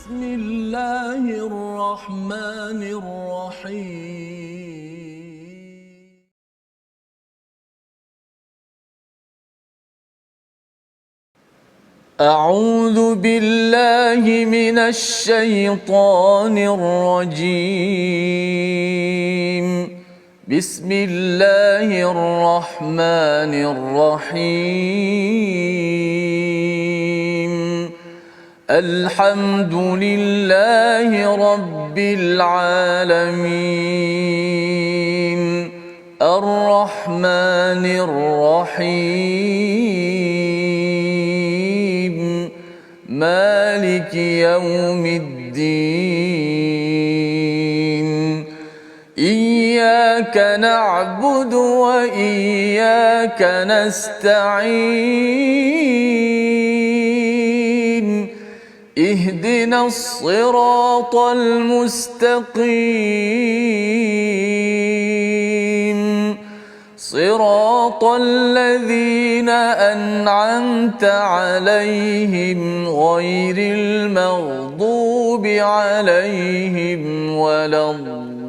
بسم الله الرحمن الرحيم أعوذ بالله من الشيطان الرجيم بسم الله الرحمن الرحيم الحمد لله رب العالمين الرحمن الرحيم مالك يوم الدين إياك نعبد وإياك نستعين اهدنا الصراط المستقيم صراط الذين أنعمت عليهم غير المغضوب عليهم ولا الضالين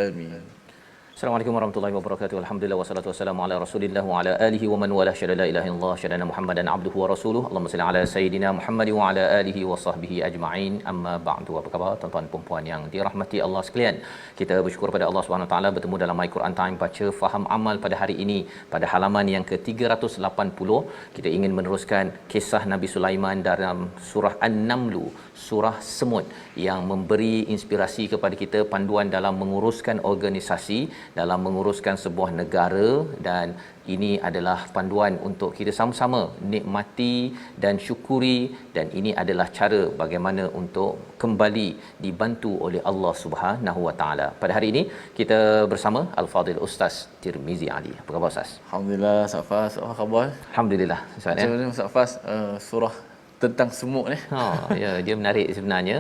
آمين. Assalamualaikum warahmatullahi wabarakatuh. Alhamdulillah wassalatu wassalamu ala Rasulillah wa ala alihi wa man wala syada la ilaha illallah syadana Muhammadan abduhu wa rasuluhu. Allahumma salli ala sayidina Muhammad wa ala alihi wa sahbihi ajma'in. Amma ba'du. Apa khabar tuan-tuan dan puan yang dirahmati Allah sekalian? Kita bersyukur pada Allah Subhanahu wa taala bertemu dalam My Quran Time baca faham amal pada hari ini pada halaman yang ke-380. Kita ingin meneruskan kisah Nabi Sulaiman dalam surah An-Naml, surah semut yang memberi inspirasi kepada kita, panduan dalam menguruskan organisasi, dalam menguruskan sebuah negara, dan ini adalah panduan untuk kita sama-sama nikmati dan syukuri, dan ini adalah cara bagaimana untuk kembali dibantu oleh Allah Subhanahu Wa Taala. Pada hari ini kita bersama Al-Fadhil Ustaz Tirmizi Ali. Apa khabar Ustaz? Alhamdulillah, Safas. Apa khabar? Alhamdulillah Ustaz ya. Macam mana Safas, surah tentang semut ni? Ya, dia menarik sebenarnya.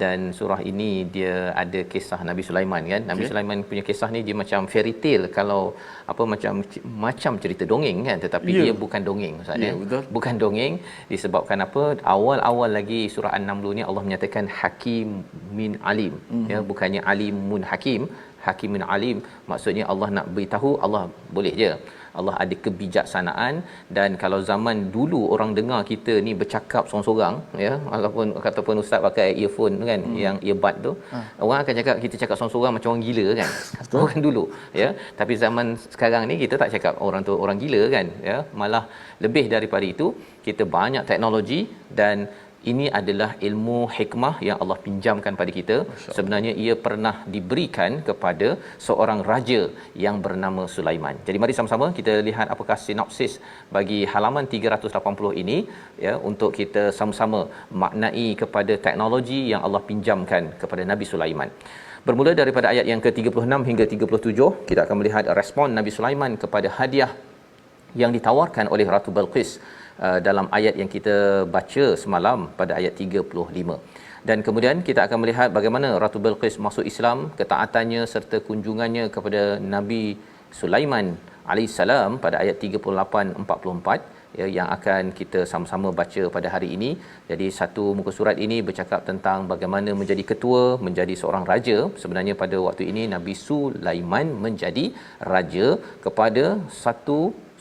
Dan surah ini dia ada kisah Nabi Sulaiman kan. Nabi Sulaiman punya kisah ni dia macam fairy tale, kalau apa macam cerita dongeng kan, tetapi dia bukan dongeng Ustaz ya. Bukan dongeng disebabkan apa? Awal-awal lagi surah An-Naml ni Allah menyatakan Hakim min Alim. Ya, bukannya Alimun Hakim, Hakim min Alim. Maksudnya Allah nak beritahu, Allah boleh je. Allah ada kebijaksanaan. Dan kalau zaman dulu orang dengar kita ni bercakap sorang-sorang ya, ataupun ustaz pakai earphone kan, yang earbud tu, orang akan cakap kita cakap sorang-sorang macam orang gila kan. Orang dulu ya. Tapi zaman sekarang ni kita tak cakap orang tu orang gila kan ya, malah lebih daripada itu, kita banyak teknologi, dan ini adalah ilmu hikmah yang Allah pinjamkan pada kita. Sebenarnya ia pernah diberikan kepada seorang raja yang bernama Sulaiman. Jadi mari sama-sama kita lihat apakah sinopsis bagi halaman 380 ini ya, untuk kita sama-sama maknai kepada teknologi yang Allah pinjamkan kepada Nabi Sulaiman. Bermula daripada ayat yang ke-36 hingga 37, kita akan melihat respon Nabi Sulaiman kepada hadiah yang ditawarkan oleh Ratu Balqis dalam ayat yang kita baca semalam pada ayat 35. Dan kemudian kita akan melihat bagaimana Ratu Balqis masuk Islam, ketaatannya serta kunjungannya kepada Nabi Sulaiman alaihissalam pada ayat 38-44 ya, yang akan kita sama-sama baca pada hari ini. Jadi satu muka surat ini bercakap tentang bagaimana menjadi ketua, menjadi seorang raja. Sebenarnya pada waktu ini Nabi Sulaiman menjadi raja kepada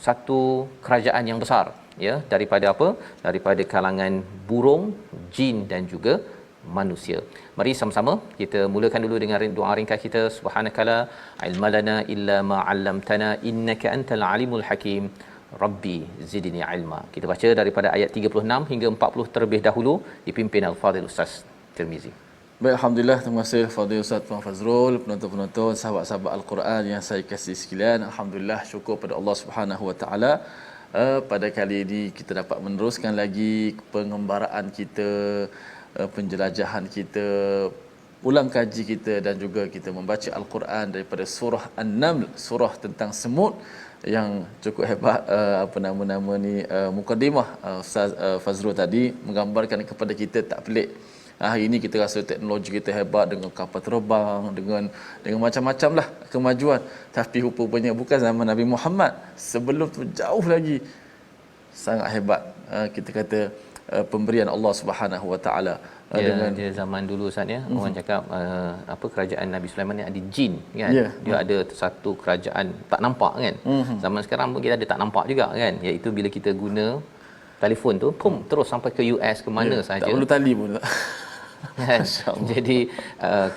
satu kerajaan yang besar ya, daripada apa? Daripada kalangan burung, jin dan juga manusia. Mari sama-sama kita mulakan dulu dengan doa ringkas kita. Subhanakala ilmalana illa ma 'allamtana innaka antal alimul hakim. Rabbi zidni ilma. Kita baca daripada ayat 36 hingga 40 terlebih dahulu, dipimpin Al-Fadhil Ustaz Tirmizi. Baik, alhamdulillah, terima kasih Fadil Ustaz Puan Fazrul, penonton-penonton, sahabat-sahabat Al-Quran yang saya kasih sekalian. Alhamdulillah, syukur pada Allah Subhanahu Wa Taala. Pada kali ini kita dapat meneruskan lagi pengembaraan kita, penjelajahan kita, ulang kaji kita, dan juga kita membaca Al-Quran daripada surah An-Naml, surah tentang semut yang cukup hebat. Apa nama-nama ni, mukadimah Ustaz Fazrul tadi menggambarkan kepada kita tak pelik Hari ini kita rasa teknologi kita hebat dengan kapal terbang, dengan macam-macam lah kemajuan. Tapi rupanya bukan zaman Nabi Muhammad. Sebelum tu jauh lagi sangat hebat kita kata pemberian Allah Subhanahu Wa Taala. Dengan dia zaman dulu Ustaz ya, orang cakap apa kerajaan Nabi Sulaiman ni ada jin kan. Dia ada satu kerajaan tak nampak kan. Zaman sekarang pun kita ada tak nampak juga kan, iaitu bila kita guna telefon tu terus sampai ke US ke mana saja. Tak perlu tali pun tak. Jadi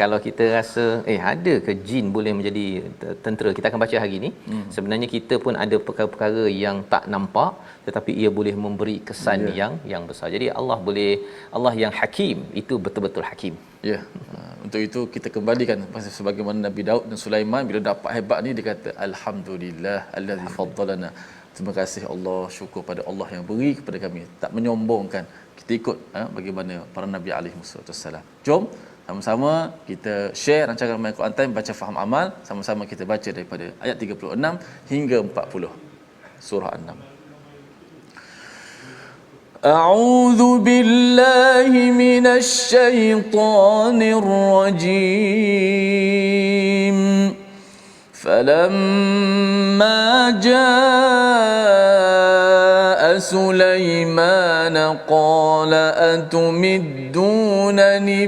kalau kita rasa ada ke jin boleh menjadi tentera, kita akan baca hari ini. Sebenarnya kita pun ada perkara-perkara yang tak nampak tetapi ia boleh memberi kesan yang besar. Jadi Allah yang hakim itu betul-betul hakim. Untuk itu kita kembalikan sebagaimana Nabi Daud dan Sulaiman bila dapat hebat ni dia kata alhamdulillah allazi faddalana. Terima kasih Allah, syukur pada Allah yang beri kepada kami, tak menyombongkan. Kita ikut bagaimana para nabi alaihi wassalam. Jom sama-sama kita share rancangan Al-Quran Time baca faham amal, sama-sama kita baca daripada ayat 36 hingga 40 surah An-Nam. A'udzu billahi minasy syaithanir rajim. فلما جاء سليمان قال أتمدونني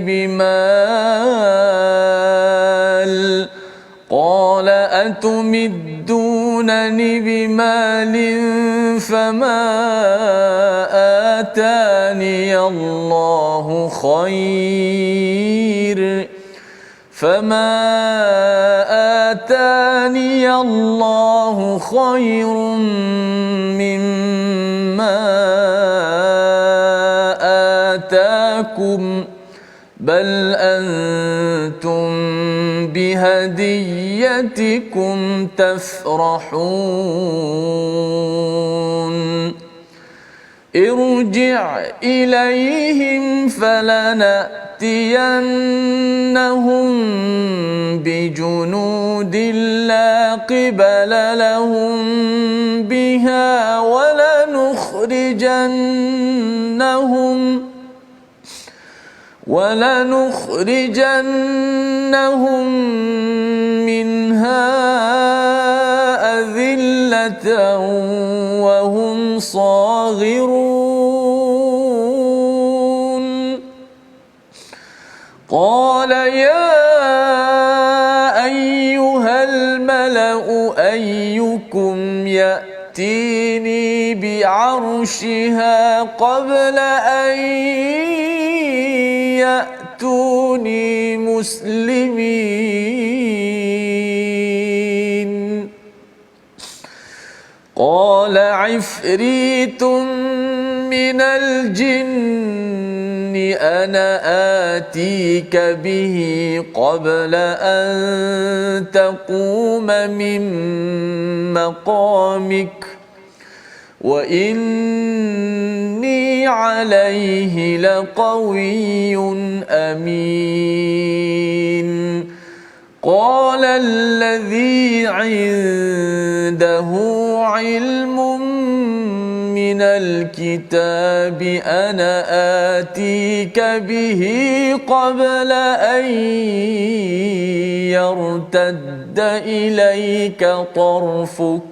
بمال فما آتاني الله خير مما آتاكم بل أنتم بهديتكم تفرحون ارجع إليهم فلنأتينهم بجنود لا قبل لهم بها ولنخرجنهم منها أذلة وهم صاغرون قال يا أيها الملأ أيكم يأتيني بعرشها قبل أن يأتوني مسلمين قال عفريت من الجن أنا آتيك به قبل أن تقوم من مقامك وإني عليه لقوي أمين قال الذي عنده علم من الكتاب أنا آتيك به قبل أن يرتد إليك طرفك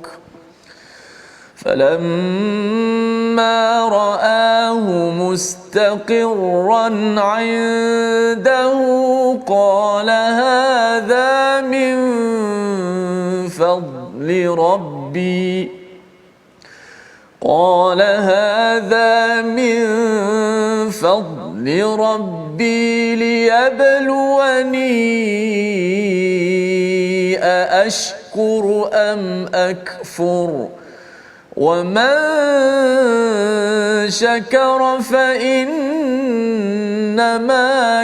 فلما رآه مستقرا عنده قال هذا من فضل ربي ليبلوني أأشكر أم أكفر ومن شكر فإنما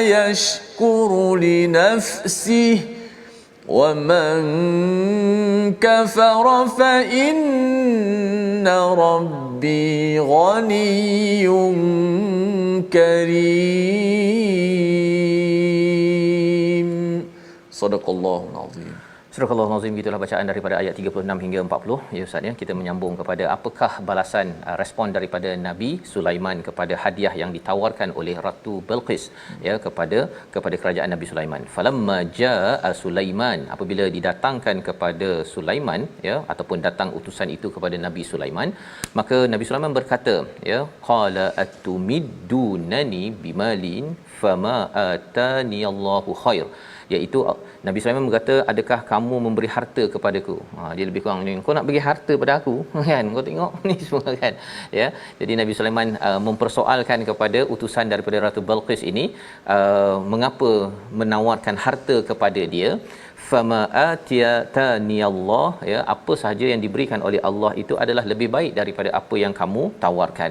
يشكر لنفسه ومن كفر فإن ربي غني كريم صدق الله العظيم. Surah Al-Azim, itulah bacaan daripada ayat 36 hingga 40 ya Ustaz ya. Kita menyambung kepada apakah balasan respon daripada Nabi Sulaiman kepada hadiah yang ditawarkan oleh Ratu Bilqis ya kepada kerajaan Nabi Sulaiman. Falamma jaa Sulaiman, apabila didatangkan kepada Sulaiman ya, ataupun datang utusan itu kepada Nabi Sulaiman, maka Nabi Sulaiman berkata ya, qala atumiddunani bimalin fama atani Allahu khair, iaitu Nabi Sulaiman berkata, adakah kamu memberi harta kepadaku? Dia lebih kurang ni, kau nak bagi harta pada aku kan, kau tengok ni semua kan ya. Jadi Nabi Sulaiman mempersoalkan kepada utusan daripada Ratu Bilqis ini, mengapa menawarkan harta kepada dia. Fama atiyatani Allah ya, apa sahaja yang diberikan oleh Allah itu adalah lebih baik daripada apa yang kamu tawarkan.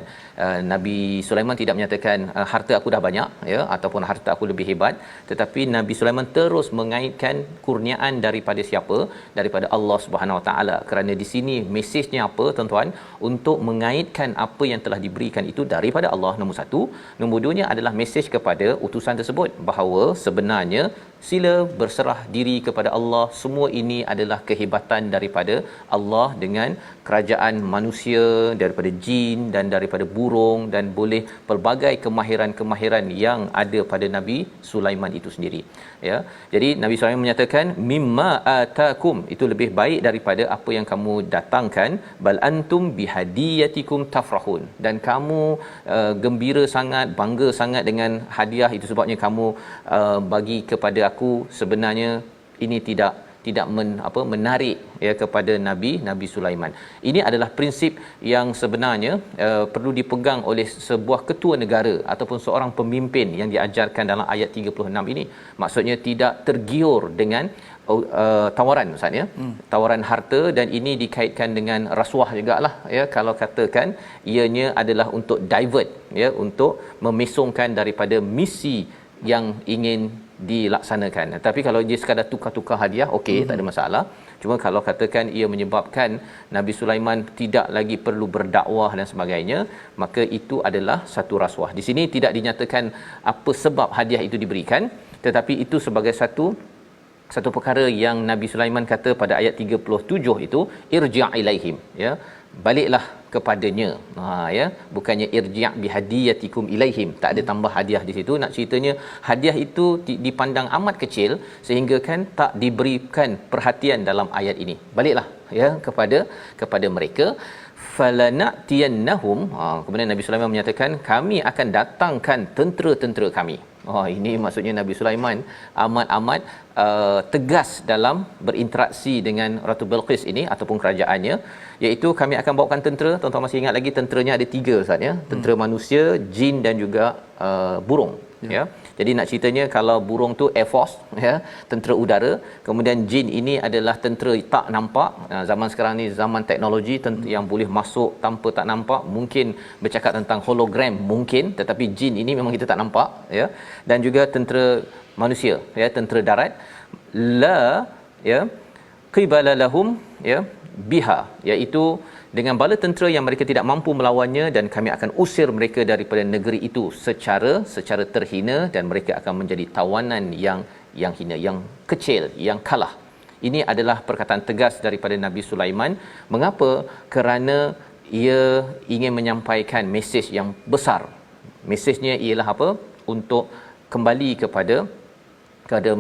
Nabi Sulaiman tidak menyatakan harta aku dah banyak ya, ataupun harta aku lebih hebat, tetapi Nabi Sulaiman terus mengaitkan kurniaan daripada siapa? Daripada Allah Subhanahu Wa Taala. Kerana di sini mesejnya apa tuan-tuan? Untuk mengaitkan apa yang telah diberikan itu daripada Allah, nombor satu. Nombor duanya adalah mesej kepada utusan tersebut bahawa sebenarnya sila berserah diri kepada Allah. Semua ini adalah kehebatan daripada Allah dengan kerajaan manusia, daripada jin dan daripada burung, dan boleh pelbagai kemahiran-kemahiran yang ada pada Nabi Sulaiman itu sendiri ya. Jadi Nabi Sulaiman menyatakan mimma atakum, itu lebih baik daripada apa yang kamu datangkan, bal antum bihadiyatikum tafrahun, dan kamu gembira sangat, bangga sangat dengan hadiah itu, sebabnya kamu bagi kepada aku. Sebenarnya ini tidak menarik ya kepada Nabi Sulaiman. Ini adalah prinsip yang sebenarnya perlu dipegang oleh sebuah ketua negara ataupun seorang pemimpin yang diajarkan dalam ayat 36 ini. Maksudnya tidak tergiur dengan tawaran Ustaz ya, tawaran harta, dan ini dikaitkan dengan rasuah jugalah ya, kalau katakan ianya adalah untuk divert ya, untuk memesongkan daripada misi yang ingin dilaksanakan. Tapi kalau dia sekadar tukar-tukar hadiah, okey, tak ada masalah. Cuma kalau katakan ia menyebabkan Nabi Sulaiman tidak lagi perlu berdakwah dan sebagainya, maka itu adalah satu rasuah. Di sini tidak dinyatakan apa sebab hadiah itu diberikan, tetapi itu sebagai satu perkara yang Nabi Sulaiman kata pada ayat 37 itu, irji' ilaihim ya, baliklah kepadanya. Ya, bukannya irji' bihadiyatikum ilaihim, tak ada tambah hadiah di situ. Nak ceritanya hadiah itu dipandang amat kecil sehingga kan tak diberikan perhatian dalam ayat ini. Baliklah ya kepada mereka. Falanatiyannahum, kemudian Nabi Sulaiman menyatakan kami akan datangkan tentera-tentera kami. Ini maksudnya Nabi Sulaiman amat tegas dalam berinteraksi dengan Ratu Bilqis ini ataupun kerajaannya, iaitu kami akan bawakan tentera. Tuan-tuan masih ingat lagi tenteranya ada 3 Ustaz ya, tentera manusia, jin dan juga burung ya. Jadi nak ceritanya kalau burung tu Air Force ya, tentera udara, kemudian jin ini adalah tentera tak nampak. Zaman sekarang ni zaman teknologi, yang boleh masuk tanpa tak nampak, mungkin bercakap tentang hologram mungkin, tetapi jin ini memang kita tak nampak ya. Dan juga tentera manusia ya, tentera darat, la ya qibala lahum ya biha, iaitu dengan bala tentera yang mereka tidak mampu melawannya, dan kami akan usir mereka daripada negeri itu secara terhina, dan mereka akan menjadi tawanan yang hina, yang kecil, yang kalah. Ini adalah perkataan tegas daripada Nabi Sulaiman. Mengapa? Kerana ia ingin menyampaikan mesej yang besar. Mesejnya ialah apa? Untuk kembali kepada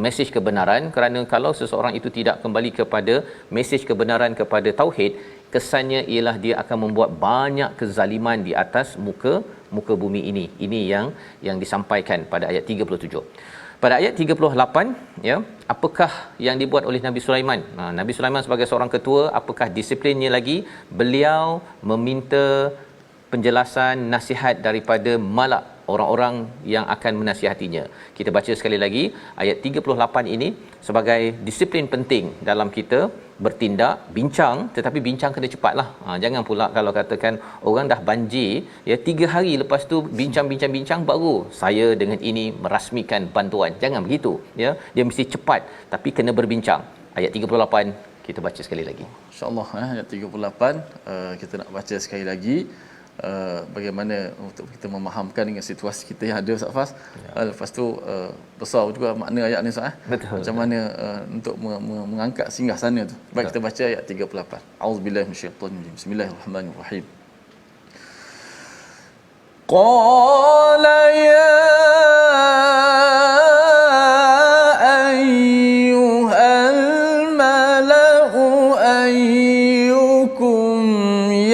mesej kebenaran, kerana kalau seseorang itu tidak kembali kepada mesej kebenaran, kepada tauhid, kesannya ialah dia akan membuat banyak kezaliman di atas muka bumi ini. Ini yang disampaikan pada ayat 37. Pada ayat 38 ya, apakah yang dibuat oleh Nabi Sulaiman? Nabi Sulaiman sebagai seorang ketua, apakah disiplinnya lagi? Beliau meminta penjelasan nasihat daripada malak, orang-orang yang akan menasihatinya. Kita baca sekali lagi ayat 38 ini sebagai disiplin penting dalam kita bertindak, bincang, tetapi bincang kena cepatlah. Jangan pula kalau katakan orang dah banjir ya, 3 hari lepas tu bincang baru saya dengan ini merasmikan bantuan. Jangan begitu ya. Dia mesti cepat, tapi kena berbincang. Ayat 38 kita baca sekali lagi. Insya-Allah ayat 38 kita nak baca sekali lagi. bagaimana untuk kita memahamkan dengan situasi kita yang ada Ustaz Fas. Lepas tu besar juga makna ayat ni Ustaz. Betul. Macam mana untuk mengangkat singgah sana tu. Baik, kita baca ayat 38. Auzubillahi minasyaitanir rajim. Bismillahirrahmanirrahim. Qala ya ayyuhal mala'u ayyukum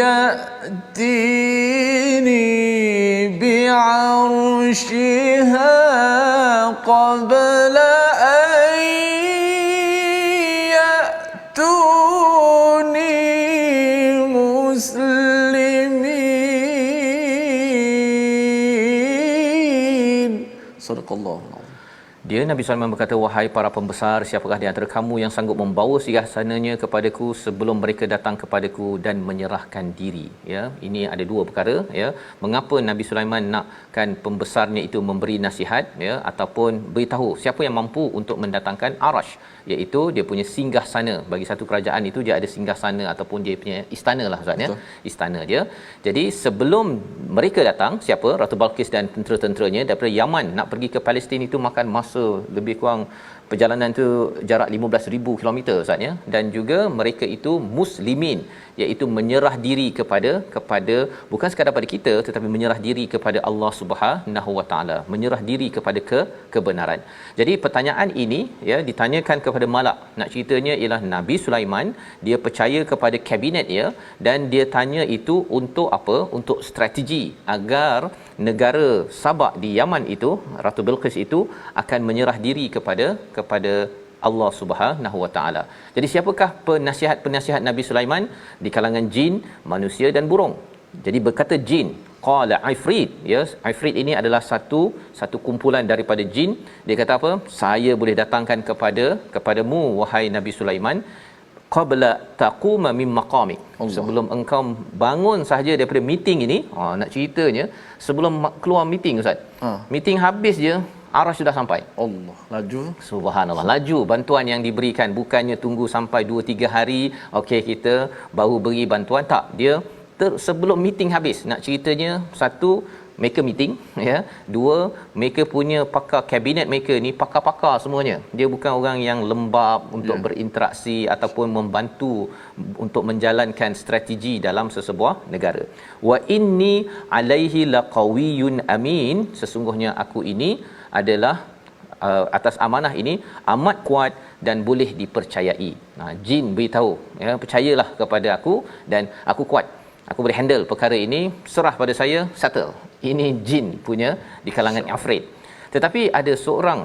ya'tini bi'arshiha qabla an ya'tuni muslimin. Sadaqallahu. Dia Nabi Sulaiman berkata, wahai para pembesar, siapakah di antara kamu yang sanggup membawa singgasananya kepadaku sebelum mereka datang kepadaku dan menyerahkan diri. Ya, ini ada dua perkara, ya. Mengapa Nabi Sulaiman nakkan pembesarnya itu memberi nasihat, ya, ataupun beritahu siapa yang mampu untuk mendatangkan arash, iaitu dia punya singgahsana. Bagi satu kerajaan itu dia ada singgahsana ataupun dia punya istana lah Ustaz, ya. Istana dia. Jadi sebelum mereka datang, siapa? Ratu Balqis dan tentera-tenteranya daripada Yaman nak pergi ke Palestin itu makan masa lebih kurang, perjalanan tu jarak 15,000 kilometer Ustaz, ya. Dan juga mereka itu muslimin, iaitu menyerah diri kepada bukan sekadar pada kita tetapi menyerah diri kepada Allah Subhanahu Wa Taala, menyerah diri kepada kebenaran. Jadi pertanyaan ini, ya, ditanyakan kepada malak. Nak ceritanya ialah Nabi Sulaiman dia percaya kepada kabinet, ya, dan dia tanya itu untuk apa? Untuk strategi agar negara Sabak di Yaman itu, Ratu Bilqis itu akan menyerah diri kepada Allah Subhanahu Wa Taala. Jadi siapakah penasihat Nabi Sulaiman? Di kalangan jin, manusia dan burung. Jadi berkata jin, qala ifrit, ya, ifrit ini adalah satu kumpulan daripada jin. Dia kata apa? Saya boleh datangkan kepadamu wahai Nabi Sulaiman qabla taquma min maqamik, sebelum engkau bangun sahaja daripada meeting ini. Nak ceritanya sebelum keluar meeting Ustaz, meeting habis je arash sudah sampai. Allah, laju. Subhanallah, laju bantuan yang diberikan. Bukannya tunggu sampai 2-3 hari, okey kita baru beri bantuan, tak. Dia sebelum meeting habis. Nak ceritanya, satu, mereka meeting, ya. Dua, mereka punya pakar kabinet mereka ni pakar-pakar semuanya. Dia bukan orang yang lembab untuk berinteraksi ataupun membantu untuk menjalankan strategi dalam sesebuah negara. Wa inni alaihi laqawiyyun amin, sesungguhnya aku ini adalah atas amanah ini amat kuat dan boleh dipercayai. Jin beritahu, ya, percayalah kepada aku dan aku kuat. Aku boleh handle perkara ini, serah pada saya, settle. Ini jin punya di kalangan afrit. Tetapi ada seorang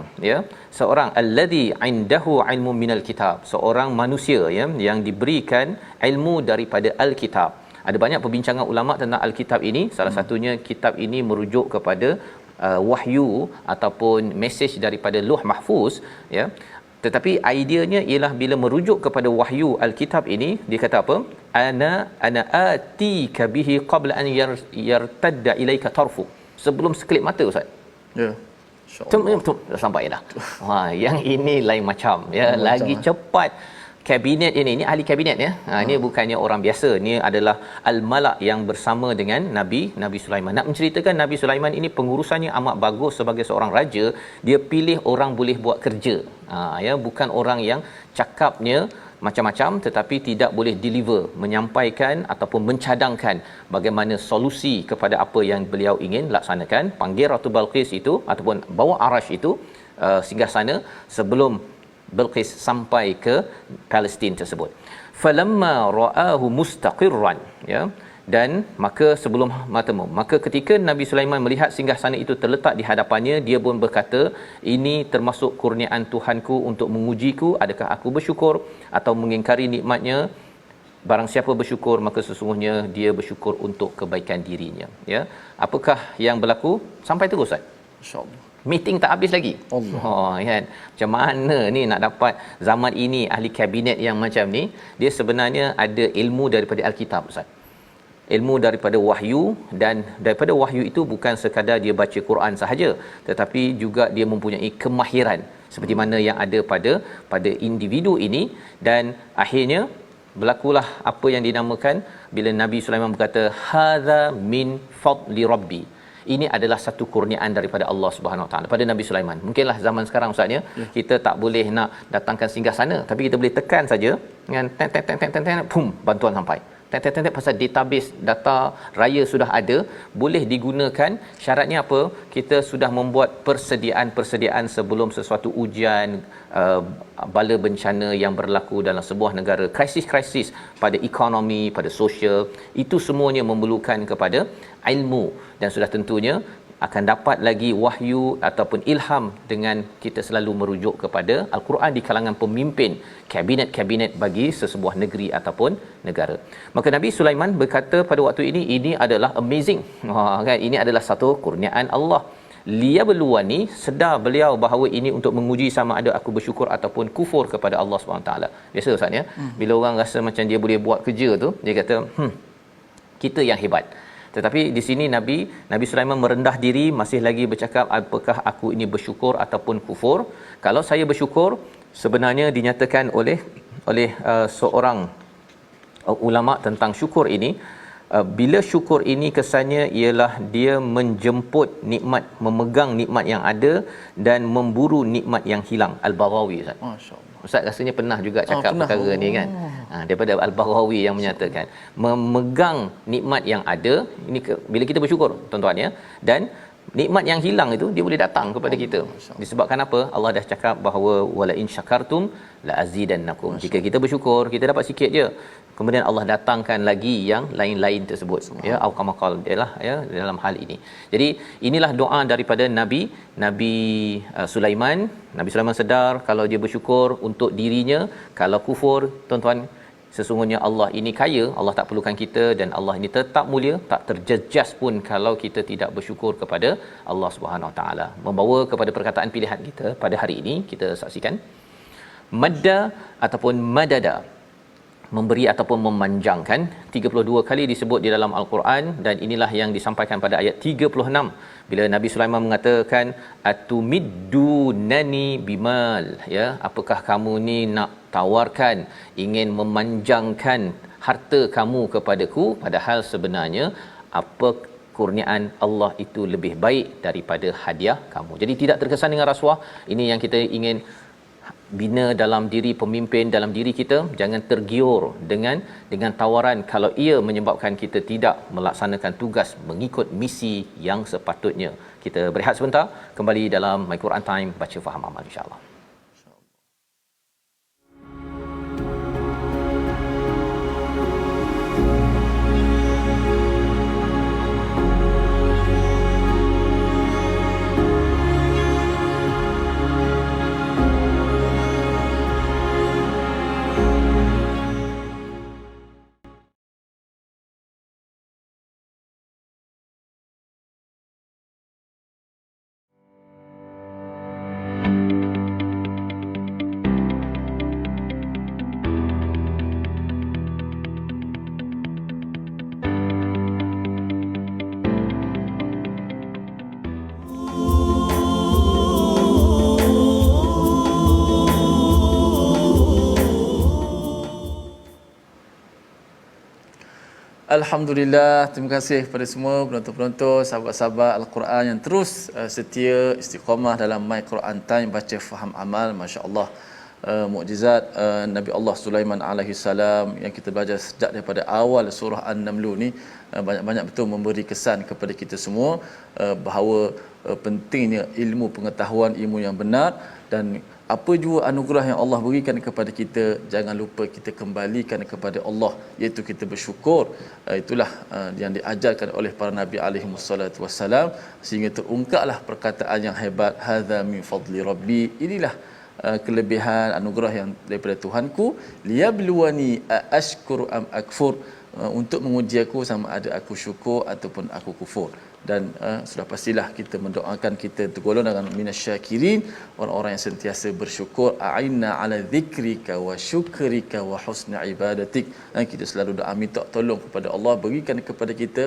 alladhi indahu ilmu minal kitab, seorang manusia, ya, yang diberikan ilmu daripada al-kitab. Ada banyak perbincangan ulama tentang al-kitab ini. Salah satunya kitab ini merujuk kepada wahyu ataupun mesej daripada Lauh Mahfuz, ya. Tetapi ideanya ialah bila merujuk kepada wahyu al-kitab ini, dia kata apa? Ana atika bihi qabla an yartadda ilaika tarfu. Sebelum sekelip mata Ustaz. Ya. Betul, dah sampai dah. Yang ini lain macam, ya, lagi cepat. Kabinet ini ahli kabinet, ya. Ini bukannya orang biasa, ini adalah al-malak yang bersama dengan Nabi Sulaiman. Nak menceritakan Nabi Sulaiman ini pengurusannya amat bagus sebagai seorang raja. Dia pilih orang boleh buat kerja. Ya, bukan orang yang cakapnya macam-macam tetapi tidak boleh deliver, menyampaikan ataupun mencadangkan bagaimana solusi kepada apa yang beliau ingin laksanakan. Panggil Ratu Balqis itu ataupun bawa arash itu singgah sana sebelum Bilqis sampai ke Palestin tersebut. Falamma ra'ahu mustaqirran, ya, dan maka sebelum matamu, maka ketika Nabi Sulaiman melihat singgasana itu terletak di hadapannya, dia pun berkata, ini termasuk kurniaan Tuhanku untuk mengujiku, adakah aku bersyukur atau mengingkari nikmatnya? Barang siapa bersyukur, maka sesungguhnya dia bersyukur untuk kebaikan dirinya, ya. Apakah yang berlaku? Sampai terus Ustaz, insya-Allah. Meeting tak habis lagi. Kan? Macam mana ni nak dapat zaman ini ahli kabinet yang macam ni? Dia sebenarnya ada ilmu daripada Alkitab Ustaz. Ilmu daripada wahyu, dan daripada wahyu itu bukan sekadar dia baca Quran sahaja, tetapi juga dia mempunyai kemahiran seperti mana yang ada pada individu ini. Dan akhirnya berlakulah apa yang dinamakan bila Nabi Sulaiman berkata hadza min fadli rabbi. Ini adalah satu kurniaan daripada Allah Subhanahu Wa Taala pada Nabi Sulaiman. Mungkinlah zaman sekarang ustaznya kita tak boleh nak datangkan singgah sana, tapi kita boleh tekan saja dengan pum, bantuan sampai. Pasal database data raya sudah ada, boleh digunakan. Syaratnya apa? Kita sudah membuat persediaan sebelum sesuatu ujian, bala bencana yang berlaku dalam sebuah negara, krisis pada ekonomi, pada sosial, itu semuanya memerlukan kepada ilmu, dan sudah tentunya akan dapat lagi wahyu ataupun ilham dengan kita selalu merujuk kepada Al-Quran di kalangan pemimpin kabinet bagi sesebuah negeri ataupun negara. Maka Nabi Sulaiman berkata pada waktu ini adalah amazing. Kan, ini adalah satu kurniaan Allah. Liyabluwani, sedar beliau bahawa ini untuk menguji sama ada aku bersyukur ataupun kufur kepada Allah SWT. Biasa Ustaz ya, bila orang rasa macam dia boleh buat kerja tu, dia kata kita yang hebat. Tetapi di sini Nabi Sulaiman merendah diri, masih lagi bercakap apakah aku ini bersyukur ataupun kufur. Kalau saya bersyukur, sebenarnya dinyatakan oleh seorang ulama tentang syukur ini, bila syukur ini kesannya ialah dia menjemput nikmat, memegang nikmat yang ada dan memburu nikmat yang hilang. Al-Baghawi Ustaz. Masya-Allah. Ustaz rasanya pernah juga cakap perkara ni kan. Daripada Al-Baghawi yang menyatakan memegang nikmat yang ada ini bila kita bersyukur tuan-tuan ya, dan nikmat yang hilang itu dia boleh datang kepada kita. Disebabkan apa? Allah dah cakap bahawa wala in syakartum la azidannakum. Jika kita bersyukur, kita dapat sikit je, kemudian Allah datangkan lagi yang lain-lain tersebut, ya, au kama qala ialah ya dalam hal ini. Jadi inilah doa daripada Nabi Sulaiman. Nabi Sulaiman sedar kalau dia bersyukur untuk dirinya, kalau kufur tuan-tuan, sesungguhnya Allah ini kaya, Allah tak perlukan kita, dan Allah ini tetap mulia, tak terjejas pun kalau kita tidak bersyukur kepada Allah Subhanahu Wa Taala. Membawa kepada perkataan pilihan kita pada hari ini, kita saksikan madda ataupun madada, memberi ataupun memanjangkan, 32 kali disebut di dalam Al-Quran, dan inilah yang disampaikan pada ayat 36 bila Nabi Sulaiman mengatakan atumiddunani bimal, ya, apakah kamu ni nak tawarkan, ingin memanjangkan harta kamu kepadaku, padahal sebenarnya apa kurniaan Allah itu lebih baik daripada hadiah kamu. Jadi tidak terkesan dengan rasuah. Ini yang kita ingin bina dalam diri pemimpin, dalam diri kita. Jangan tergiur dengan tawaran kalau ia menyebabkan kita tidak melaksanakan tugas mengikut misi yang sepatutnya. Kita berehat sebentar, kembali dalam My Quran Time, baca faham amal insya-Allah. Alhamdulillah, terima kasih kepada semua penonton-penonton, sahabat-sahabat Al-Quran yang terus setia istiqamah dalam My Quran Time, baca faham amal. Masya-Allah, mukjizat Nabi Allah Sulaiman alaihi salam yang kita belajar sejak daripada awal surah An-Naml ni, banyak-banyak betul memberi kesan kepada kita semua bahawa pentingnya ilmu pengetahuan, ilmu yang benar, dan apa jua anugerah yang Allah berikan kepada kita, jangan lupa kita kembalikan kepada Allah, iaitu kita bersyukur. Itulah yang diajarkan oleh para nabi alaihi wassalatu wassalam, sehingga terungkaplah perkataan yang hebat, hadza min fadli rabbi, inilah kelebihan anugerah yang daripada Tuhanku, liyabluwani ashkuru am akfur, untuk menguji aku sama ada aku syukur ataupun aku kufur. Dan sudah pastilah kita mendoakan kita tergolong dengan minasyakirin, orang-orang yang sentiasa bersyukur. A'inna ala zikrika wa syukrika wa husni ibadatik. Kita selalu doa minta tolong kepada Allah, berikan kepada kita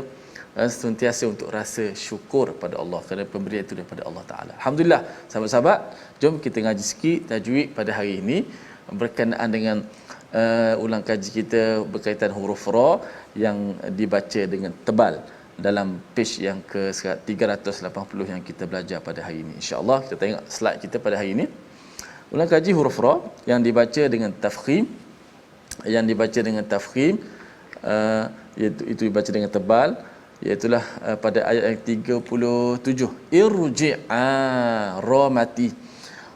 sentiasa untuk rasa syukur pada Allah, kerana pemberian itu daripada Allah Taala. Alhamdulillah, sahabat-sahabat, jom kita ngaji sikit tajwid pada hari ini. berkenaan dengan ulang kaji kita berkaitan huruf ra yang dibaca dengan tebal dalam page yang ke 380 yang kita belajar pada hari ini. InsyaAllah kita tengok slide kita pada hari ini. Ulang kaji huruf ra yang dibaca dengan tafkhim, itu dibaca dengan tebal, iaitulah pada ayat yang 37, irji'a, ra mati.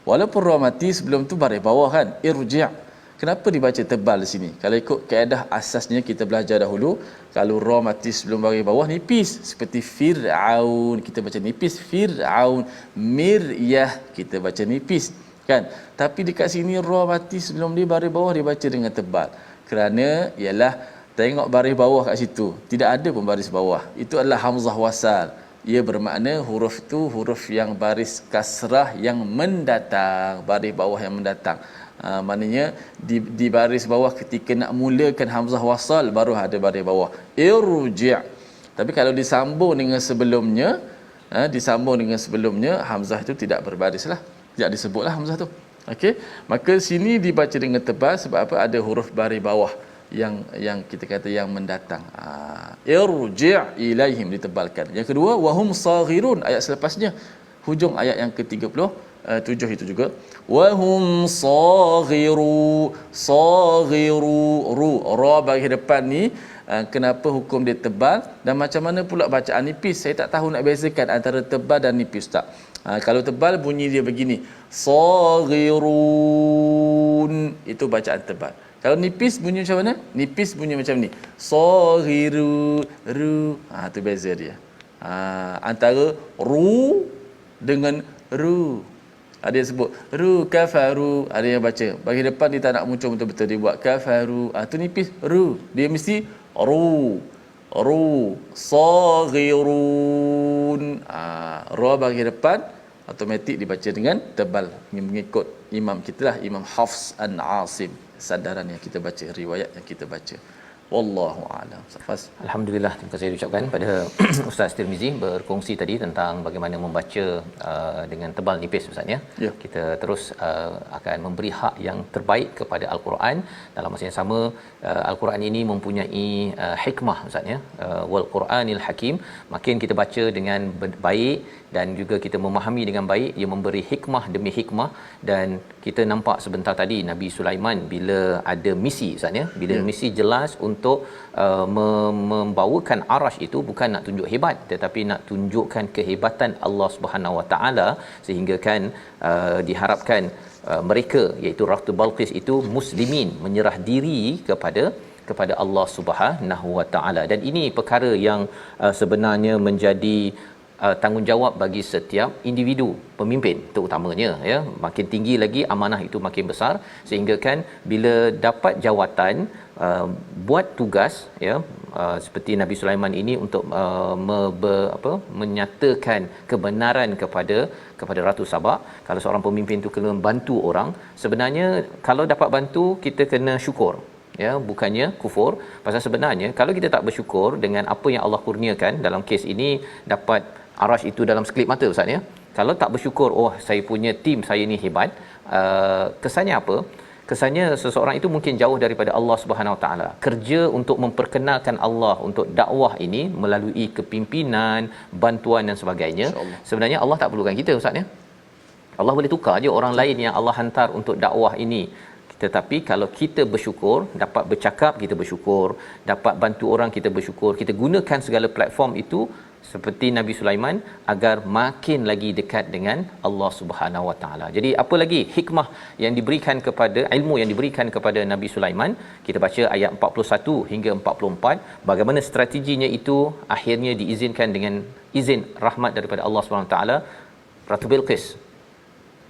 Walaupun ra mati sebelum tu baris bawah kan, irji'. Kenapa dibaca tebal di sini? Kalau ikut kaedah asasnya kita belajar dahulu, kalau ra mati sebelum baris bawah nipis, seperti Fir'aun kita baca nipis, Fir'aun, Miryah kita baca nipis kan. Tapi dekat sini ra mati sebelum dia baris bawah dibaca dengan tebal. Kerana ialah tengok baris bawah kat situ, tidak ada pun baris bawah. Itu adalah hamzah wasal. Ia bermakna huruf tu huruf yang baris kasrah yang mendatang, baris bawah yang mendatang. Maknanya di baris bawah ketika nak mulakan hamzah wasal baru ada baris bawah. Irji'. Tapi kalau disambung dengan sebelumnya, hamzah itu tidak berbarislah. Tidak disebutlah hamzah tu. Okey, maka sini dibaca dengan tebal sebab apa? Ada huruf baris bawah yang kita kata yang mendatang. Irji' ilaihim ditebalkan. Yang kedua, wahum saghirun, ayat selepasnya, hujung ayat yang ke-37 itu juga, wahum saghiru, ra bagi depan ni, kenapa hukum dia tebal dan macam mana pula bacaan nipis? Saya tak tahu nak bezakan antara tebal dan nipis tak. Kalau tebal bunyi dia begini, saghirun, itu bacaan tebal. Kalau nipis bunyi macam mana? Nipis bunyi macam ni, saghiru, ru. Tu beza dia. Antara ru dengan ru. Ada yang sebut ru kafaru, ada yang baca bagi depan dia tak nak muncul betul-betul, dia buat kafaru. Tu nipis ru. Dia mesti ru saghirun. Ra bagi depan automatik dibaca dengan tebal mengikut imam kita lah, Imam Hafs an Asim, sandaran yang kita baca, riwayat yang kita baca. Wallahu a'lam. Safas. Alhamdulillah, terima kasih diucapkan pada Ustaz Tirmizi berkongsi tadi tentang bagaimana membaca dengan tebal nipis Ustaz ya. Kita terus akan memberi hak yang terbaik kepada Al-Quran. Dalam masa yang sama Al-Quran ini mempunyai hikmah Ustaz ya. Wal Quranil Hakim, makin kita baca dengan baik dan juga kita memahami dengan baik, ia memberi hikmah demi hikmah. Dan kita nampak sebentar tadi Nabi Sulaiman bila ada misi Ustaz ya, bila misi jelas untuk membawakan arash itu bukan nak tunjuk hebat, tetapi nak tunjukkan kehebatan Allah Subhanahu Wa Taala, sehingga kan diharapkan mereka iaitu Ratu Balqis itu muslimin, menyerah diri kepada Allah Subhanahu Wa Taala. Dan ini perkara yang sebenarnya menjadi tanggungjawab bagi setiap individu pemimpin terutamanya ya. Makin tinggi lagi amanah itu makin besar, sehingga kan bila dapat jawatan buat tugas ya, seperti Nabi Sulaiman ini untuk menyatakan kebenaran kepada Ratu Sabah. Kalau seorang pemimpin tu kena bantu orang, sebenarnya kalau dapat bantu kita kena syukur ya, bukannya kufur. Pasal sebenarnya kalau kita tak bersyukur dengan apa yang Allah kurniakan, dalam kes ini dapat arash itu dalam sekelip mata Ustaz ya. Kalau tak bersyukur, oh saya punya tim saya ni hebat, kesannya apa? Kesannya seseorang itu mungkin jauh daripada Allah Subhanahu Wa Taala. Kerja untuk memperkenalkan Allah untuk dakwah ini melalui kepimpinan, bantuan dan sebagainya. Sebenarnya Allah tak perlukan kita Ustaz ya. Allah boleh tukar je orang lain yang Allah hantar untuk dakwah ini. Tetapi kalau kita bersyukur, dapat bercakap kita bersyukur, dapat bantu orang kita bersyukur, kita gunakan segala platform itu seperti Nabi Sulaiman agar makin lagi dekat dengan Allah Subhanahu Wa Taala. Jadi apa lagi hikmah yang diberikan kepada ilmu yang diberikan kepada Nabi Sulaiman? Kita baca ayat 41 hingga 44, bagaimana strateginya itu akhirnya diizinkan dengan izin rahmat daripada Allah Subhanahu Wa Taala. Ratu Bilqis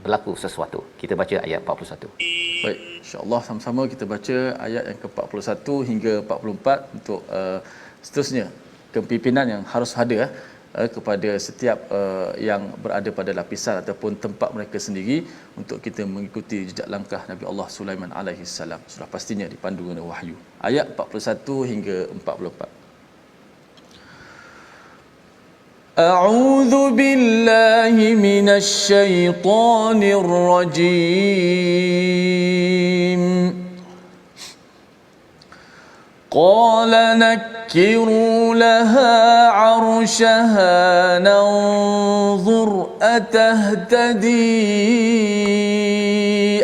berlaku sesuatu. Kita baca ayat 41. Baik, insya-Allah sama-sama kita baca ayat yang ke-41 hingga 44 untuk seterusnya kepimpinan yang harus ada kepada setiap yang berada pada lapisan ataupun tempat mereka sendiri untuk kita mengikuti jejak langkah Nabi Allah Sulaiman alaihi salam. Sudah pastinya dipandu oleh wahyu. Ayat 41 hingga 44. A'udzu billahi minasy syaithanir rajim. قال نكروا لها عرشها ننظر أتهتدي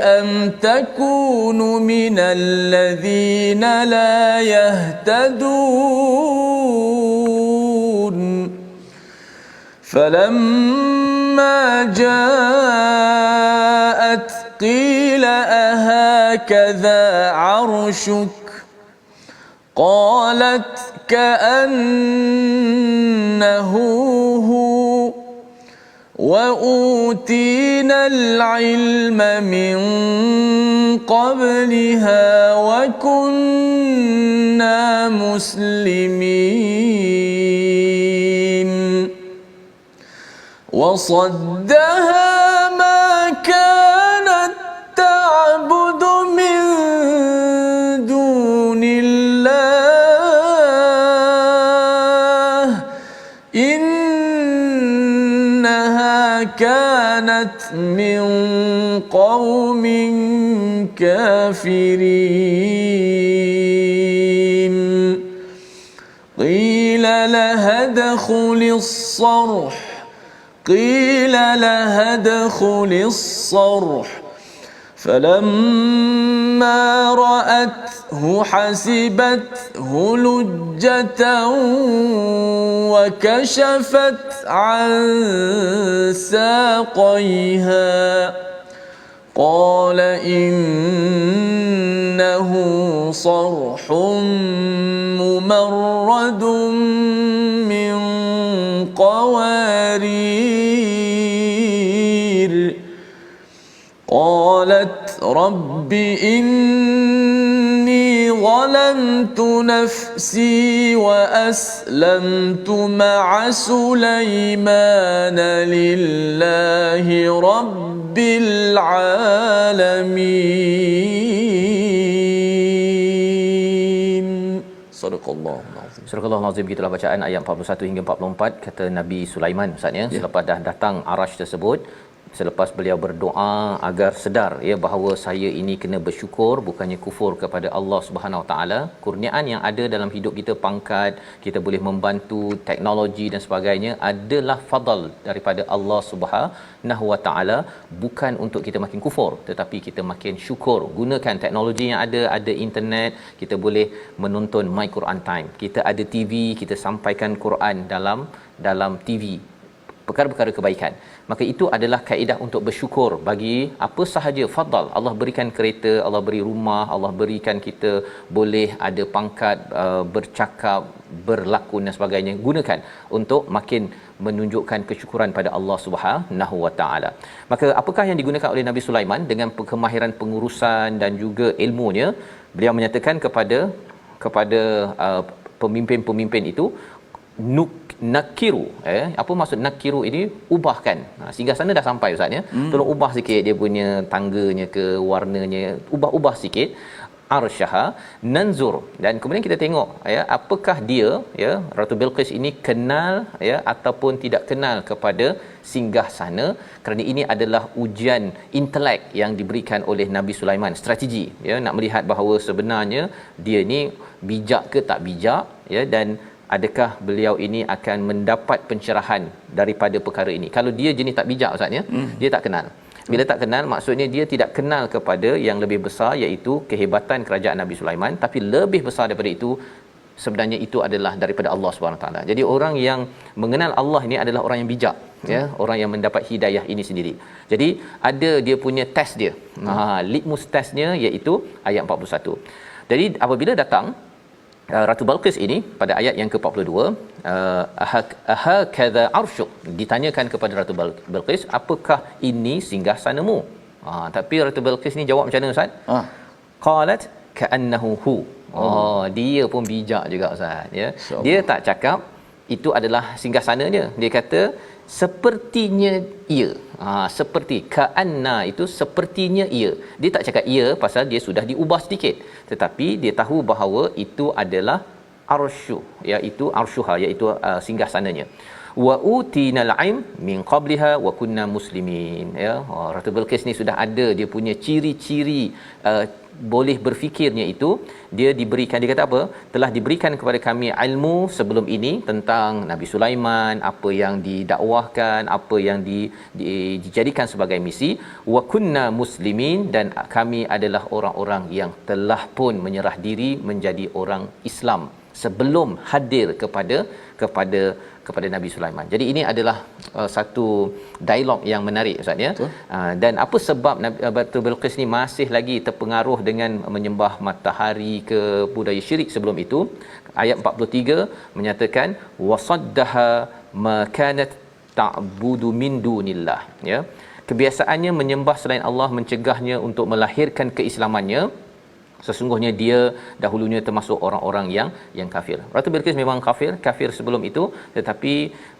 أم تكون من الذين لا يهتدون فلما جاءت قيل أهكذا عرشك قالت كأنه هو وأوتينا العلم من قبلها وكنا مسلمين وصدها ما كانت تعبد من دون الله إنها كانت من قوم كافرين قيل لها ادخل الصرح فلما رأته حسبته لجة وكشفت عن ساقيها قال إنه صرح ممرد من قوارير قالت رب إني ظلمت نفسي وأسلمت مع سليمان لله رب العالمين صدق الله العظيم. Surah Al-Azim, gitulah bacaan ayat 41 hingga 44 kata Nabi Sulaiman Ustaz ya. Selepas dah datang Arash tersebut, selepas beliau berdoa agar sedar ya bahawa saya ini kena bersyukur, bukannya kufur kepada Allah Subhanahu Wa Taala. Kurniaan yang ada dalam hidup kita, pangkat, kita boleh membantu, teknologi dan sebagainya adalah fadal daripada Allah Subhanahu Wa Taala, bukan untuk kita makin kufur tetapi kita makin syukur. Gunakan teknologi yang ada internet, kita boleh menonton My Quran Time. Kita ada TV, kita sampaikan Quran dalam TV. Perkara-perkara kebaikan. Maka itu adalah kaedah untuk bersyukur bagi apa sahaja fadal. Allah berikan kereta, Allah beri rumah, Allah berikan kita boleh ada pangkat, bercakap, berlakon dan sebagainya. Gunakan untuk makin menunjukkan kesyukuran pada Allah Subhanahu Wa Taala. Maka apakah yang digunakan oleh Nabi Sulaiman dengan kemahiran pengurusan dan juga ilmunya? Beliau menyatakan kepada pemimpin-pemimpin itu, nakiru, apa maksud nakiru ini? Ubahkan. Singgah sana dah sampai Ustaz ya. Tolong ubah sikit dia punya tangganya ke, warnanya, ubah sikit. Arsyaha nanzur, dan kemudian kita tengok ya apakah dia ya Ratu Bilqis ini kenal ya ataupun tidak kenal kepada singgah sana, kerana ini adalah ujian intelek yang diberikan oleh Nabi Sulaiman, strategi ya nak melihat bahawa sebenarnya dia ni bijak ke tak bijak ya, dan adakah beliau ini akan mendapat pencerahan daripada perkara ini. Kalau dia jenis tak bijak Ustaz ya, dia tak kenal. Bila tak kenal, maksudnya dia tidak kenal kepada yang lebih besar, iaitu kehebatan kerajaan Nabi Sulaiman, tapi lebih besar daripada itu sebenarnya itu adalah daripada Allah Subhanahu taala. Jadi orang yang mengenal Allah ini adalah orang yang bijak ya, orang yang mendapat hidayah ini sendiri. Jadi ada dia punya test dia. Litmus testnya iaitu ayat 41. Jadi apabila datang Ratu Balqis ini pada ayat yang ke-42, ahakadha arsyuk, ditanyakan kepada Ratu Balqis, apakah ini singgahsanamu? Tapi Ratu Balqis ni jawab macam mana Ustaz? Qalat ka'annahu hu. Dia pun bijak juga Ustaz ya. Dia tak cakap itu adalah singgahsananya. Dia kata sepertinya ia. Seperti ka'anna itu sepertinya ia. Dia tak cakap ia pasal dia sudah diubah sedikit, tetapi dia tahu bahawa itu adalah arsyu, iaitu arshuha, iaitu singgah sananya. Wa utinal aim min qabliha wa kunna muslimin, ya. Ratu Bilqis ni sudah ada dia punya ciri-ciri boleh berfikirnya, itu dia diberikan, dia kata apa, telah diberikan kepada kami ilmu sebelum ini tentang Nabi Sulaiman, apa yang didakwahkan, apa yang dijadikan sebagai misi. Wa kunna muslimin, dan kami adalah orang-orang yang telah pun menyerah diri menjadi orang Islam sebelum hadir kepada Nabi Sulaiman. Jadi ini adalah satu dialog yang menarik, Ustaz, ya. Dan apa sebab Ratu Bilqis ni masih lagi terpengaruh dengan menyembah matahari ke budaya syirik sebelum itu? Ayat 43 menyatakan wasaddaha ma kanat ta'budu min dunillah, ya. Kebiasaannya menyembah selain Allah mencegahnya untuk melahirkan keislamannya. Sesungguhnya dia dahulunya termasuk orang-orang yang kafir. Ratu Bilqis memang kafir sebelum itu, tetapi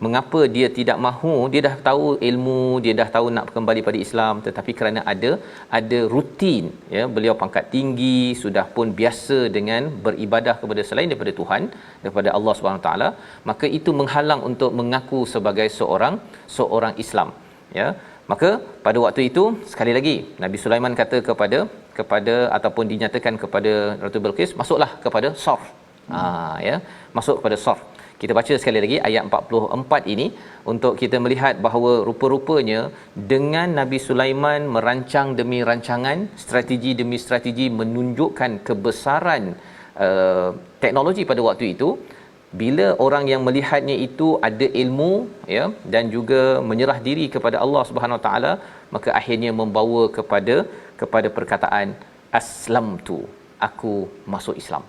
mengapa dia tidak mahu? Dia dah tahu ilmu, dia dah tahu nak kembali pada Islam, tetapi kerana ada rutin, ya, beliau pangkat tinggi, sudah pun biasa dengan beribadah kepada selain daripada Tuhan, daripada Allah Subhanahu taala, maka itu menghalang untuk mengaku sebagai seorang Islam, ya. Maka pada waktu itu, sekali lagi Nabi Sulaiman kata kepada ataupun dinyatakan kepada Ratu Bilqis, masuklah kepada Sarf. Ya, masuk kepada Sarf. Kita baca sekali lagi ayat 44 ini untuk kita melihat bahawa rupa-rupanya dengan Nabi Sulaiman merancang demi rancangan, strategi demi strategi, menunjukkan kebesaran teknologi pada waktu itu. Bila orang yang melihatnya itu ada ilmu, ya, dan juga menyerah diri kepada Allah Subhanahu Wa Taala, maka akhirnya membawa kepada perkataan aslamtu, aku masuk Islam.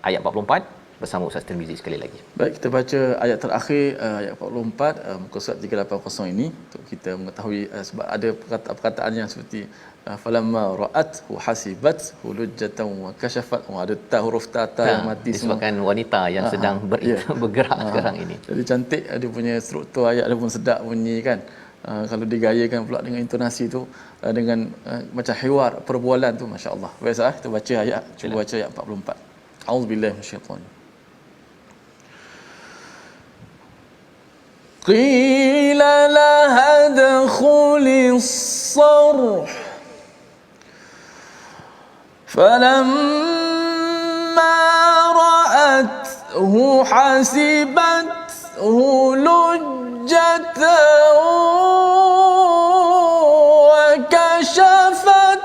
Ayat 44 bersama Ustaz Tirmizi sekali lagi. Baik, kita baca ayat terakhir, ayat 44 muka surat 380 ini untuk kita mengetahui sebab ada perkataan yang seperti falamma ra'athu hasibathu lujjatan wa kashafat, ada huruf ta yang mati disebabkan semua. Wanita yang sedang bergerak sekarang ini. Jadi cantik, dia punya struktur ayat dia pun sedap bunyi kan. Kalau digayakan pula dengan intonasi tu, dengan macam hiwar perbualan tu, masya-Allah. Baik, kita baca ayat, cuba baca ayat 44. Auzubillahi minasyaitanir. Qila laha adkhulis sarh falamma ra'athu hasibathu lujjatan wa kashafat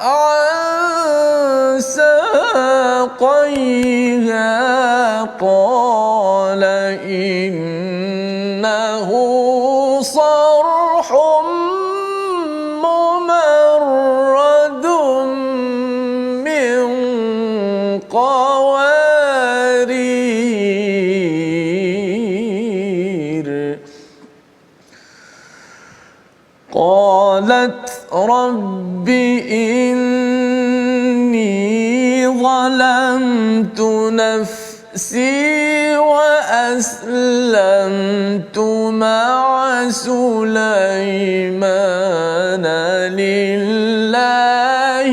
an saqayha qala innahu sarhum mumarradun min qawarir qalat rabbi inni zalamtu nafsi وأسلمت مع سليمان لله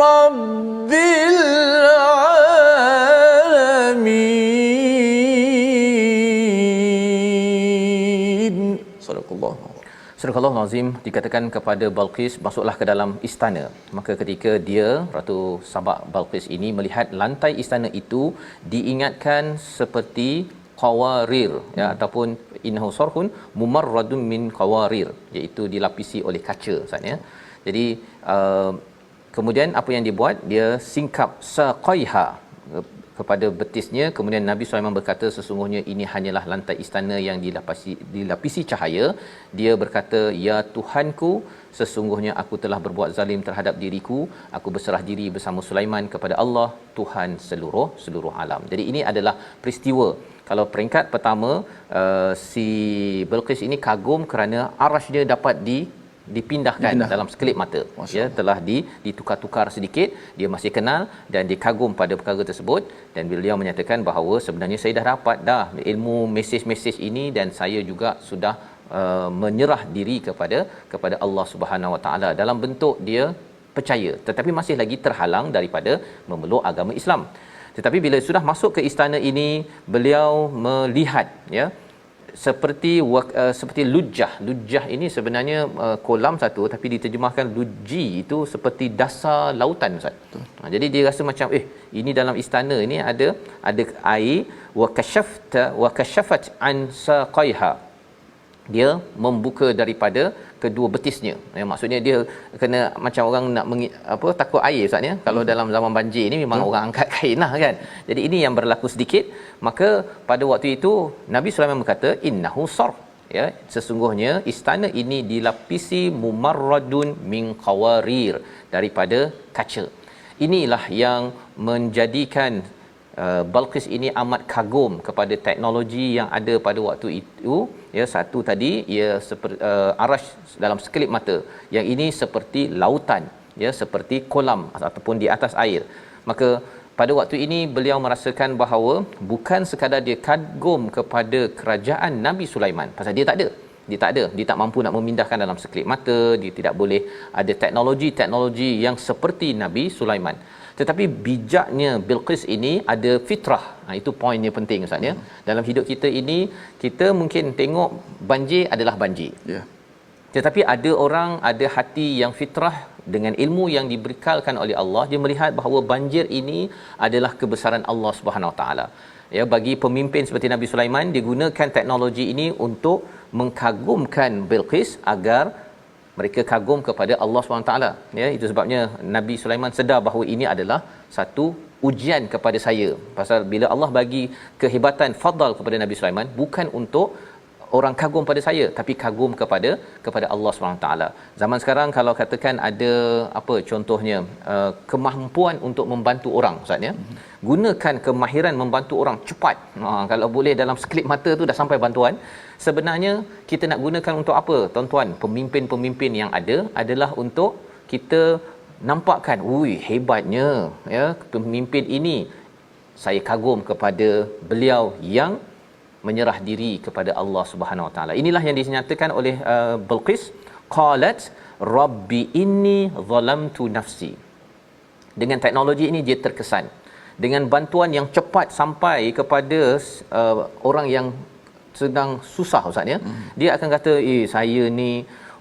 رب العالمين. صدق الله. Surah Al-Azim dikatakan kepada Balqis, masuklah ke dalam istana. Maka ketika dia, Ratu Sabah Balqis ini melihat lantai istana itu diingatkan seperti qawarir, ya, ataupun innahu sarhun mumarradun min qawarir, iaitu dilapisi oleh kaca, maksudnya. Jadi kemudian apa yang dia buat, dia singkap saqaiha kepada betisnya. Kemudian Nabi Sulaiman berkata, sesungguhnya ini hanyalah lantai istana yang dilapisi cahaya. Dia berkata, ya Tuhanku, sesungguhnya aku telah berbuat zalim terhadap diriku. Aku berserah diri bersama Sulaiman kepada Allah, Tuhan seluruh alam. Jadi ini adalah peristiwa. Kalau peringkat pertama, si Bilqis ini kagum kerana arasnya dapat dipindahkan dalam sekelip mata, ya, telah ditukar-tukar sedikit. Dia masih kenal dan dia kagum pada perkara tersebut, dan beliau menyatakan bahawa sebenarnya saya dah dapat ilmu mesej-mesej ini, dan saya juga sudah menyerah diri kepada Allah Subhanahu Wa Taala dalam bentuk dia percaya, tetapi masih lagi terhalang daripada memeluk agama Islam. Tetapi bila sudah masuk ke istana ini, beliau melihat ya seperti lujjah. Lujjah ini sebenarnya kolam satu, tapi diterjemahkan luji itu seperti dasar lautan, Ustaz. Jadi dia rasa macam ini dalam istana ini ada air. Wa kashafat an saqaiha, dia membuka daripada kedua betisnya. Maksudnya dia kena macam orang nak takut air, Ustaz ya. Kalau dalam zaman banjir ni memang orang angkat kain lah kan. Jadi ini yang berlaku sedikit. Maka pada waktu itu Nabi Sulaiman berkata innahu sar, ya, sesungguhnya istana ini dilapisi mumarradun min qawarir, daripada kaca. Inilah yang menjadikan Balqis ini amat kagum kepada teknologi yang ada pada waktu itu. Ya, satu tadi ia seperti arash dalam sekelip mata, yang ini seperti lautan, ya, seperti kolam ataupun di atas air. Maka pada waktu ini beliau merasakan bahawa bukan sekadar dia kagum kepada kerajaan Nabi Sulaiman, pasal dia tak mampu nak memindahkan dalam sekelip mata, dia tidak boleh ada teknologi yang seperti Nabi Sulaiman. Tetapi bijaknya Bilqis ini ada fitrah. Itu poinnya penting, Ustaz ya. Dalam hidup kita ini, kita mungkin tengok banjir adalah banjir. Yeah. Tetapi ada orang ada hati yang fitrah dengan ilmu yang diberikan oleh Allah, dia melihat bahawa banjir ini adalah kebesaran Allah Subhanahu Wa Taala. Ya, bagi pemimpin seperti Nabi Sulaiman, dia gunakan teknologi ini untuk mengkagumkan Bilqis agar mereka kagum kepada Allah SWT. Ya, itu sebabnya Nabi Sulaiman sedar bahawa ini adalah satu ujian kepada saya. Pasal bila Allah bagi kehebatan fadal kepada Nabi Sulaiman, bukan untuk orang kagum pada saya, tapi kagum kepada Allah SWT. Zaman sekarang kalau katakan ada contohnya kemampuan untuk membantu orang, Ustaz ya. Gunakan kemahiran membantu orang cepat. Kalau boleh dalam sekelip mata tu dah sampai bantuan. Sebenarnya kita nak gunakan untuk apa, tuan-tuan? Pemimpin-pemimpin yang ada adalah untuk kita nampakkan, hebatnya ya pemimpin ini. Saya kagum kepada beliau yang menyerah diri kepada Allah Subhanahu Wa Taala. Inilah yang dinyatakan oleh Bilqis, qalat rabbi inni zalamtu nafsi. Dengan teknologi ini dia terkesan, dengan bantuan yang cepat sampai kepada orang yang sedang susah, Ustaz ya. Dia akan kata, saya ni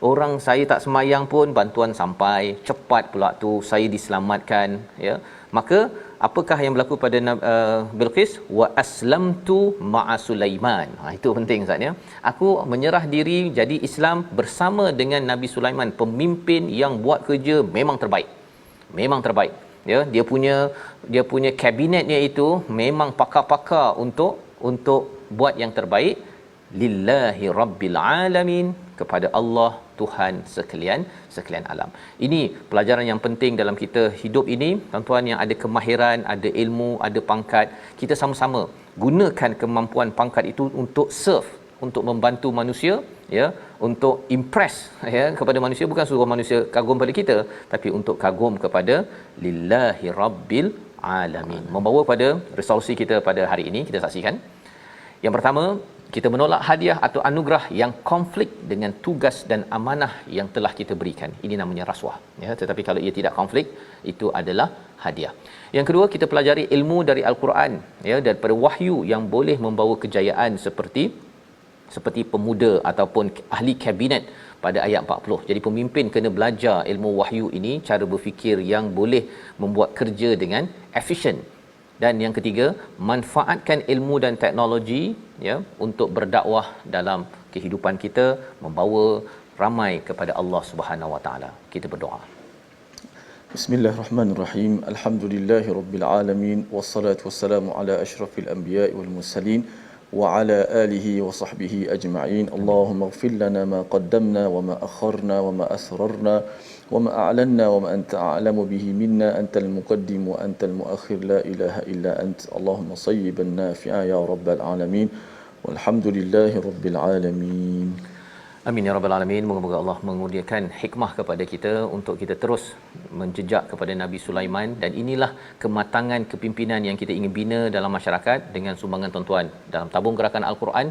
orang, saya tak semayang pun bantuan sampai cepat pula tu, saya diselamatkan, ya. Maka apakah yang berlaku pada Bilqis? Wa aslamtu ma'a Sulaiman. Itu penting, Ustaz ya. Aku menyerah diri jadi Islam bersama dengan Nabi Sulaiman, pemimpin yang buat kerja memang terbaik. Ya, dia punya kabinetnya itu memang pakar-pakar untuk buat yang terbaik. Lillahi rabbil alamin, kepada Allah Tuhan sekalian alam. Ini pelajaran yang penting dalam kita hidup ini, tuan-tuan, yang ada kemahiran, ada ilmu, ada pangkat. Kita sama-sama gunakan kemampuan pangkat itu untuk serve, untuk membantu manusia, ya, untuk impress ya kepada manusia, bukan suruh manusia kagum pada kita, tapi untuk kagum kepada lillahi rabbil alamin. Membawa pada resolusi kita pada hari ini, kita saksikan. Yang pertama, kita menolak hadiah atau anugerah yang konflik dengan tugas dan amanah yang telah kita berikan. Ini namanya rasuah, ya. Tetapi kalau ia tidak konflik, itu adalah hadiah. Yang kedua, kita pelajari ilmu dari Al-Quran, ya, daripada wahyu yang boleh membawa kejayaan seperti pemuda ataupun ahli kabinet pada ayat 40. Jadi pemimpin kena belajar ilmu wahyu ini, cara berfikir yang boleh membuat kerja dengan efisien. Dan yang ketiga, manfaatkan ilmu dan teknologi, ya, untuk berdakwah dalam kehidupan kita, membawa ramai kepada Allah Subhanahu Wa Taala. Kita berdoa. Bismillahirrahmanirrahim. Alhamdulillahirabbil alamin, wassalatu wassalamu ala asyrafil anbiya'i wal mursalin wa ala alihi wa sahbihi ajma'in. Allahumma ighfir lana ma qaddamna wa ma akharna wa ma asrarna wa ma a'lanna wa ma anta a'lamu bihi minna, antal muqaddim wa antal muakhir, la ilaha illa ant. Allahumma sayyiban nafi'a ya rabbal alamin, walhamdulillahi rabbil alamin. Amin ya rabbal alamin. Moga-moga Allah mengurniakan hikmah kepada kita untuk kita terus menjejak kepada Nabi Sulaiman, dan inilah kematangan kepimpinan yang kita ingin bina dalam masyarakat dengan sumbangan tuan-tuan dalam tabung gerakan Al-Quran.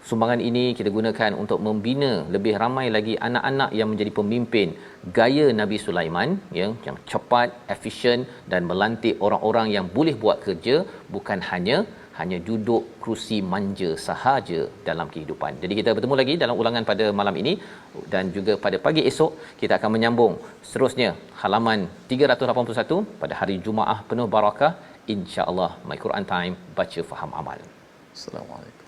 sumbangan ini kita gunakan untuk membina lebih ramai lagi anak-anak yang menjadi pemimpin gaya Nabi Sulaiman, ya, yang cepat, efisien dan melantik orang-orang yang boleh buat kerja, bukan hanya duduk kerusi manja sahaja dalam kehidupan. Jadi kita bertemu lagi dalam ulangan pada malam ini, dan juga pada pagi esok kita akan menyambung seterusnya halaman 381 pada hari Jumaat penuh barakah, insya-Allah. My Quran Time, baca faham amal. Assalamualaikum.